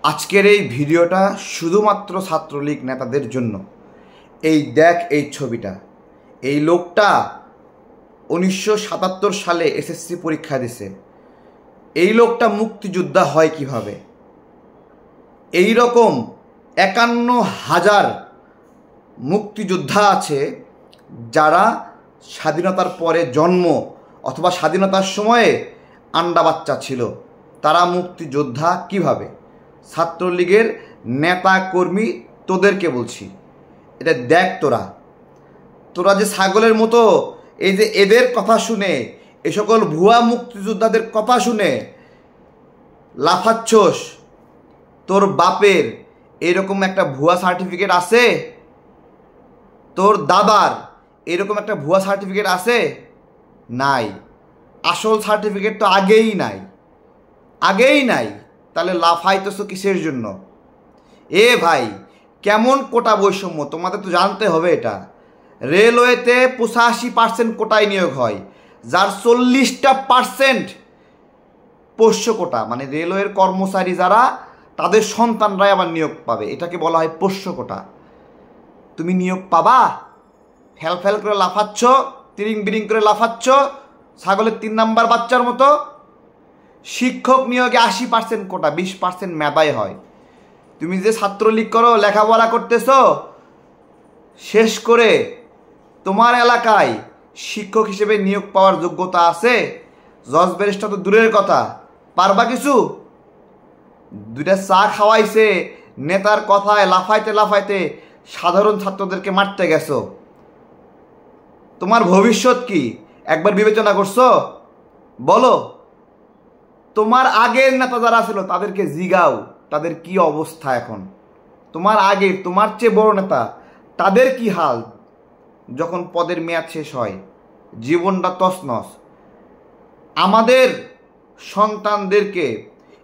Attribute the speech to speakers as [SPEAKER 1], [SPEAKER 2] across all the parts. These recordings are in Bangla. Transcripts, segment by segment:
[SPEAKER 1] আজকের এই ভিডিওটা শুধুমাত্র ছাত্রলীগ নেতাদের জন্য। এই দেখ এই ছবিটা, এই লোকটা 1977 সালে এসএসসি পরীক্ষা দিছে। এই লোকটা মুক্তিযোদ্ধা হয় কিভাবে? এই রকম 51,000 মুক্তিযোদ্ধা আছে যারা স্বাধীনতার পরে জন্ম অথবা স্বাধীনতার সময়ে আন্ডা বাচ্চা ছিল। তারা মুক্তিযোদ্ধা কিভাবে? ছাত্রলীগের নেতা কর্মী তোদেরকে বলছি, এটা দেখ। তোরা যে ছাগলের মতো এই যে এদের কথা শুনে, এ সকল ভুয়া মুক্তিযোদ্ধাদের কথা শুনে লাফাচ্ছস, তোর বাপের এরকম একটা ভুয়া সার্টিফিকেট আছে? তোর দাদার এরকম একটা ভুয়া সার্টিফিকেট আছে? নাই। আসল সার্টিফিকেট তো আগেই নাই। তাহলে লাফাইতেছো কিসের জন্য? এ ভাই, কেমন কোটা বৈষম্য তোমাদের তো জানতে হবে। এটা রেলওয়েতে 85% কোটায় নিয়োগ হয়, যার 40% পোষ্য কোটা, মানে রেলওয়ের কর্মচারী যারা, তাদের সন্তানরাই আবার নিয়োগ পাবে। এটাকে বলা হয় পোষ্য কোটা। তুমি নিয়োগ পাবা? ফ্যাল করে লাফাচ্ছ, তিরিং বিরিং করে লাফাচ্ছ ছাগলের 3 নাম্বার বাচ্চার মতো। শিক্ষক নিয়োগে 80% কোটা, 20% মেধায় হয়। তুমি যে ছাত্রলীগ করো, লেখাপড়া করতেছ, শেষ করে তোমার এলাকায় শিক্ষক হিসেবে নিয়োগ পাওয়ার যোগ্যতা আছে? জজ ব্যারিস্টার তো দূরের কথা, পারবা কিছু? 2টা চা খাওয়াইছে নেতার কথায় লাফাইতে সাধারণ ছাত্রদেরকে মারতে গেছো। তোমার ভবিষ্যৎ কি একবার বিবেচনা করছো? বলো। তোমার আগের নেতা যারা ছিল তাদেরকে জিগাও, তাদের কি অবস্থা এখন। তোমার আগের, তোমার চেয়ে বড় নেতা, তাদের কি হাল যখন পদের মেয়াদ শেষ হয়? জীবনটা তছনছ। আমাদের সন্তানদেরকে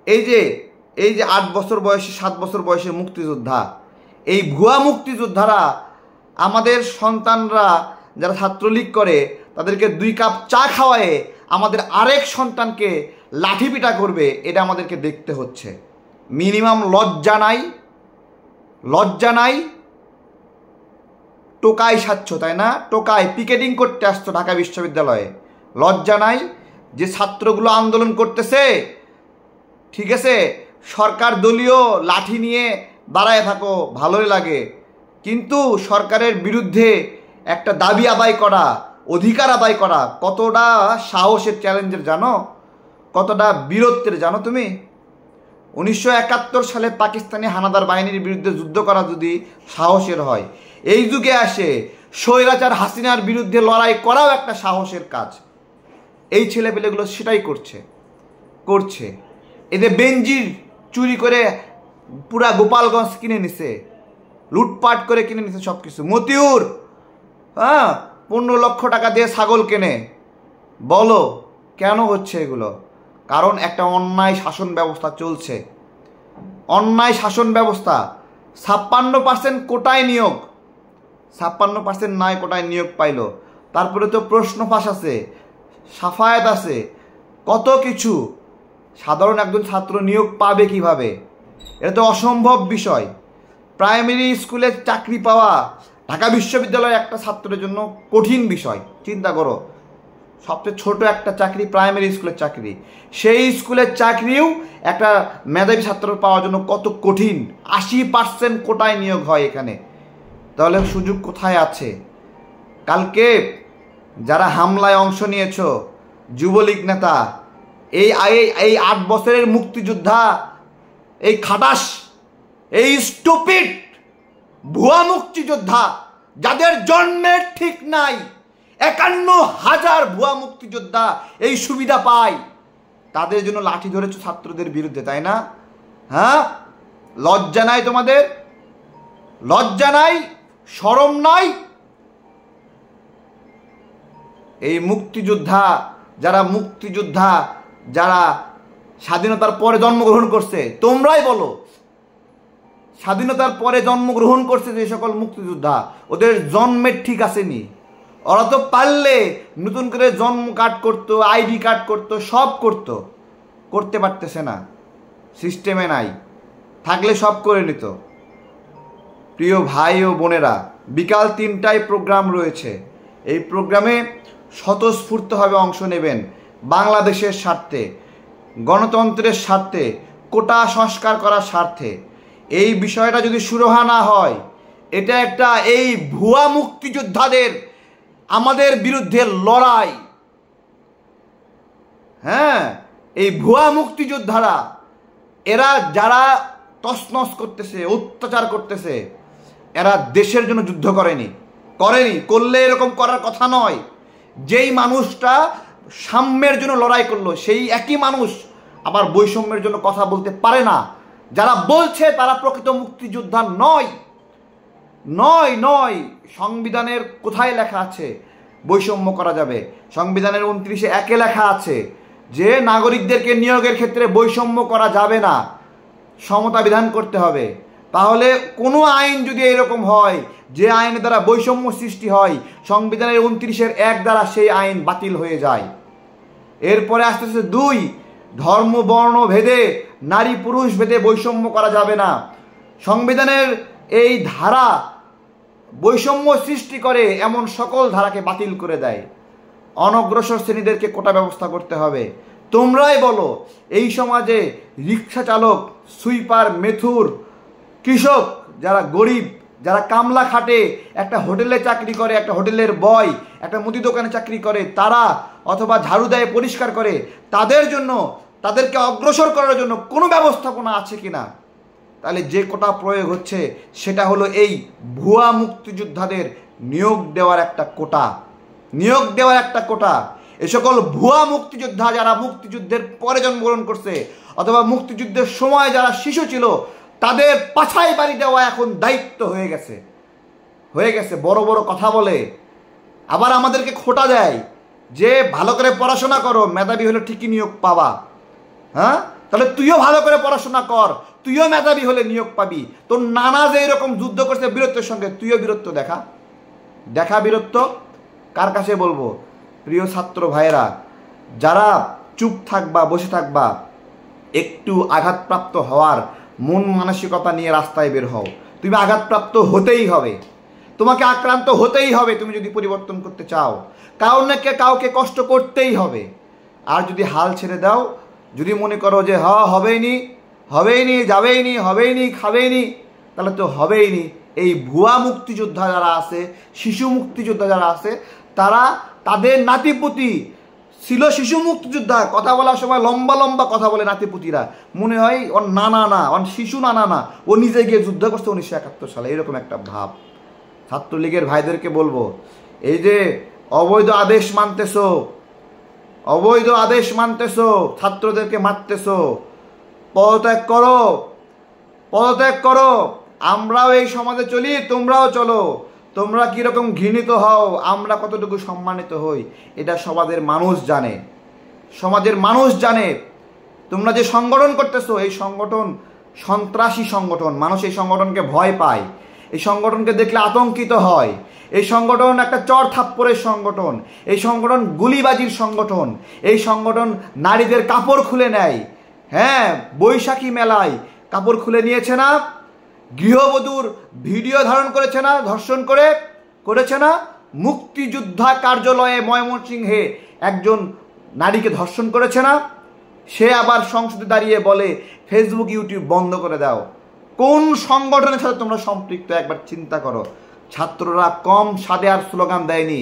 [SPEAKER 1] এই যে 8 বছর বয়সে 7 বছর বয়সে মুক্তিযোদ্ধা, এই ভুয়া মুক্তিযোদ্ধারা আমাদের সন্তানরা যারা ছাত্রলীগ করে তাদেরকে 2 কাপ চা খাওয়ায়ে আমাদের আরেক সন্তানকে লাঠি পিটা করবে। এটা আমাদেরকে দেখতে হচ্ছে। মিনিমাম লজ্জা নাই? টোকাই সাচ্ছ, তাই না? টোকাই পিকেটিং করতে আসছো ঢাকা বিশ্ববিদ্যালয়ে। লজ্জা নাই? যে ছাত্রগুলো আন্দোলন করতেছে, ঠিক আছে, সরকার দলীয় লাঠি নিয়ে দাঁড়ায় থাকো, ভালোই লাগে, কিন্তু সরকারের বিরুদ্ধে একটা দাবি আদায় করা, অধিকার আদায় করা কতটা সাহসের, চ্যালেঞ্জের জানো? কতটা বীরত্বের জানো তুমি? 1971 সালে পাকিস্তানি হানাদার বাহিনীর বিরুদ্ধে যুদ্ধ করা যদি সাহসের হয়, এই যুগে আসে স্বৈরাচার হাসিনার বিরুদ্ধে লড়াই করাও একটা সাহসের কাজ। এই ছেলেপেলেগুলো সেটাই করছে। এদের বেঞ্জির চুরি করে পুরা গোপালগঞ্জ কিনে নিছে, লুটপাট করে কিনে নিছে সব কিছু। মতিউর 15 লক্ষ টাকা দিয়ে ছাগল কেনে। বলো কেন হচ্ছে এগুলো? কারণ একটা অন্যায় শাসন ব্যবস্থা চলছে। অন্যায় শাসন ব্যবস্থা। 56% কোটায় নিয়োগ, 56% নয় কোটায় নিয়োগ পাইল। তারপরে তো প্রশ্ন ফাঁস আছে, সাফায়াত আছে, কত কিছু। সাধারণ একজন ছাত্র নিয়োগ পাবে কিভাবে? এটা তো অসম্ভব বিষয়। প্রাইমারি স্কুলে চাকরি পাওয়া ঢাকা বিশ্ববিদ্যালয়ের একটা ছাত্রের জন্য কঠিন বিষয়। চিন্তা করো, সবচেয়ে ছোট একটা চাকরি প্রাইমারি স্কুলের চাকরি, সেই স্কুলের চাকরিও একটা মেধাবী ছাত্র পাওয়ার জন্য কত কঠিন। 80% কোটায় নিয়োগ হয় এখানে। তাহলে সুযোগ কোথায় আছে? কালকে যারা হামলায় অংশ নিয়েছ, যুবলীগ নেতা, এই 8 বছরের মুক্তিযোদ্ধা, এই খাটাস, এই স্টুপিড ভুয়া মুক্তিযোদ্ধা যাদের জন্মের ঠিক নাই, 51,000 ভুয়া মুক্তিযোদ্ধা এই সুবিধা পায়, তাদের জন্য লাঠি ধরেছ ছাত্রদের বিরুদ্ধে, তাই না? লজ্জা নাই তোমাদের? লজ্জা নাই? শরম নাই? এই মুক্তিযোদ্ধা যারা স্বাধীনতার পরে জন্মগ্রহণ করছে, তোমরাই বলো, স্বাধীনতার পরে জন্মগ্রহণ করছে যে সকল মুক্তিযোদ্ধা, ওদের জন্মের ঠিক আসেনি। ওরা তো পারলে নতুন করে জন্ম কার্ড করতো, আইডি কার্ড করতো, সব করতে পারতেছে না, সিস্টেমে নাই। থাকলে সব করে নিত। প্রিয় ভাই ও বোনেরা, বিকাল 3টায় প্রোগ্রাম রয়েছে। এই প্রোগ্রামে স্বতঃস্ফূর্তভাবে অংশ নেবেন। বাংলাদেশের স্বার্থে, গণতন্ত্রের স্বার্থে, কোটা সংস্কার করার স্বার্থে। এই বিষয়টা যদি সুরাহা না হয়, এটা একটা এই ভুয়া মুক্তিযোদ্ধাদের আমাদের বিরুদ্ধে লড়াই। হ্যাঁ, এই ভুয়া মুক্তিযোদ্ধারা, এরা যারা তছনছ করতেছে, অত্যাচার করতেছে, এরা দেশের জন্য যুদ্ধ করেনি, করলে এরকম করার কথা নয়। যেই মানুষটা সাম্যের জন্য লড়াই করলো, সেই একই মানুষ আবার বৈষম্যের জন্য কথা বলতে পারে না। যারা বলছে তারা প্রকৃত মুক্তিযোদ্ধা নয়। সংবিধানের কোথায় লেখা আছে বৈষম্য করা যাবে? সংবিধানের 29(1) লেখা আছে যে নাগরিকদেরকে নিয়োগের ক্ষেত্রে বৈষম্য করা যাবে না, সমতা বিধান করতে হবে। তাহলে কোনো আইন যদি এরকম হয় যে আইনের দ্বারা বৈষম্য সৃষ্টি হয়, সংবিধানের 29(1) দ্বারা সেই আইন বাতিল হয়ে যায়। এরপরে আসতেছে 2, ধর্ম বর্ণ ভেদে, নারী পুরুষ ভেদে বৈষম্য করা যাবে না। সংবিধানের এই ধারা বৈষম্য সৃষ্টি করে এমন সকল ধারাকে বাতিল করে দেয়। অনগ্রসর শ্রেণীদেরকে কোটা ব্যবস্থা করতে হবে। তোমরাই বলো, এই সমাজে রিক্সা চালক, সুইপার, মেথুর, কৃষক, যারা গরিব, যারা কামলা খাটে, একটা হোটেলে চাকরি করে, একটা হোটেলের বয়, একটা মুদি দোকানে চাকরি করে, তারা অথবা ঝাড়ু দেয়, পরিষ্কার করে, তাদের জন্য, তাদেরকে অগ্রসর করার জন্য কোনো ব্যবস্থাপনা আছে কিনা? তাহলে যে কোটা প্রয়োগ হচ্ছে সেটা হলো এই ভুয়া মুক্তিযোদ্ধাদের নিয়োগ দেওয়ার একটা কোটা। এ সকল ভুয়া মুক্তিযোদ্ধা যারা মুক্তিযুদ্ধের পরে জন্মগ্রহণ করছে অথবা মুক্তিযুদ্ধের সময় যারা শিশু ছিল, তাদের পাছায় বাড়ি দেওয়া এখন দায়িত্ব হয়ে গেছে। বড় বড় কথা বলে, আবার আমাদেরকে খোটা দেয় যে ভালো করে পড়াশোনা করো, মেধাবী হলে ঠিকই নিয়োগ পাবা। হ্যাঁ, তাহলে তুইও ভালো করে পড়াশোনা কর, তুইও মেধাবী হলে নিয়োগ পাবি। তোর নানা যে এরকম যুদ্ধ করছে বীরত্বের সঙ্গে, তুইও বীরত্ব দেখা বীরত্ব। কার কাছে বলবো? প্রিয় ছাত্র ভাইয়েরা, যারা চুপ থাকবা, বসে থাকবা, একটু আঘাতপ্রাপ্ত হওয়ার মন মানসিকতা নিয়ে রাস্তায় বের হও। তুমি আঘাতপ্রাপ্ত হতেই হবে, তোমাকে আক্রান্ত হতেই হবে তুমি যদি পরিবর্তন করতে চাও। কাউকে কষ্ট করতেই হবে। আর যদি হাল ছেড়ে দাও, যদি মনে করো যে হবেইনি, যাবেইনি, খাবেইনি, তাহলে তো হবেইনি। এই ভুয়া মুক্তিযোদ্ধা যারা আছে, শিশু মুক্তিযোদ্ধা যারা আছে, তাদের নাতিপুতি ছিল শিশু মুক্তিযোদ্ধা। কথা বলার সময় লম্বা কথা বলে নাতিপুতিরা, মনে হয় ওর নানা না, ওর শিশু নানা না, ও নিজে গিয়ে যুদ্ধ করছে 1971 সালে, এরকম একটা ভাব। ছাত্রলীগের ভাইদেরকে বলবো, এই যে অবৈধ আদেশ মানতেছো, ছাত্রদেরকে মারতেছো, পদত্যাগ করো। আমরাও এই সমাজে চলি, তোমরাও চলো। তোমরা কিরকম ঘৃণিত হও, আমরা কতটুকু সম্মানিত হই, এটা সমাজের মানুষ জানে। তোমরা যে সংগঠন করতেছো, এই সংগঠন সন্ত্রাসী সংগঠন। মানুষ এই সংগঠনকে ভয় পায়, এই সংগঠনকে দেখলে আতঙ্কিত হয়। এই সংগঠন একটা চর থাপ্পড়ের সংগঠন, এই সংগঠন গুলিবাজির সংগঠন, এই সংগঠন নারীদের কাপড় খুলে নেয়। হ্যাঁ, বৈশাখী মেলায় কাপড় খুলে নিয়েছে না, গৃহবধূর ভিডিও ধারণ করেছে না, ধর্ষণ করেছে না, মুক্তিযোদ্ধা কার্যালয়ে ময়মনসিংহে একজন নারীকে ধর্ষণ করেছে না, সে আবার সংসদে দাঁড়িয়ে বলে ফেসবুক, ইউটিউব বন্ধ করে দাও। কোন সংগঠনের সাথে তোমরা সম্পৃক্ত একবার চিন্তা করো। ছাত্ররা কম সাদে আর স্লোগান দেয়নি,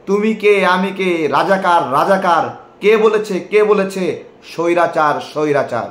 [SPEAKER 1] তুমি কে, আমি কে, রাজাকার। কে বলেছে? স্বৈরাচার।